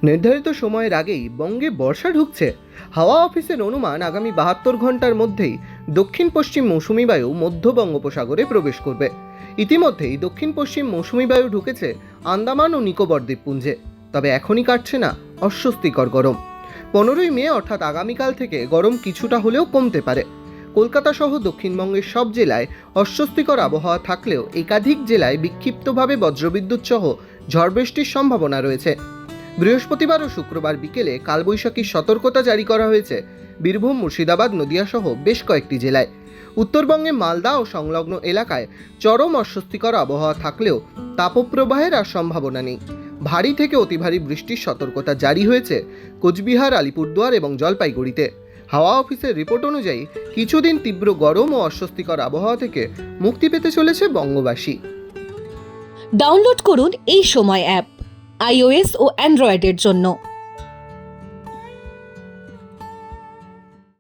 নির্ধারিত সময়ের আগেই বঙ্গে বর্ষা ঢুকছে। হাওয়া অফিসের অনুমান আগামী 72 ঘন্টার মধ্যেই দক্ষিণ পশ্চিম মৌসুমী বায়ু মধ্য বঙ্গোপসাগরে প্রবেশ করবে। ইতিমধ্যেই দক্ষিণ পশ্চিম মৌসুমী বায়ু ঢুকেছে আন্দামান ও নিকোবর দ্বীপপুঞ্জে। তবে এখনই কাটছে না অস্বস্তিকর গরম। 15ই মে অর্থাৎ আগামীকাল থেকে গরম কিছুটা হলেও কমতে পারে। কলকাতা সহ দক্ষিণবঙ্গের সব জেলায় অস্বস্তিকর আবহাওয়া থাকলেও একাধিক জেলায় বিক্ষিপ্তভাবে বজ্রবিদ্যুৎ সহ ঝড় বৃষ্টির সম্ভাবনা রয়েছে। বৃহস্পতিবার ও শুক্রবার বিকেলে কালবৈশাখীর সতর্কতা জারি করা হয়েছে বীরভূম, মুর্শিদাবাদ, নদিয়া সহ বেশ কয়েকটি জেলায়। উত্তরবঙ্গে মালদা ও সংলগ্ন এলাকায় চরম অস্বস্তিকর আবহাওয়া থাকলেও তাপপ্রবাহের আর সম্ভাবনা নেই। ভারী থেকে অতি ভারী বৃষ্টির সতর্কতা জারি হয়েছে কোচবিহার, আলিপুরদুয়ার এবং জলপাইগুড়িতে। হাওয়া অফিসের রিপোর্ট অনুযায়ী কিছুদিন তীব্র গরম ও অস্বস্তিকর আবহাওয়া থেকে মুক্তি পেতে চলেছে বঙ্গবাসী। ডাউনলোড করুন এই সময় অ্যাপ iOS ও অ্যান্ড্রয়েডের জন্য।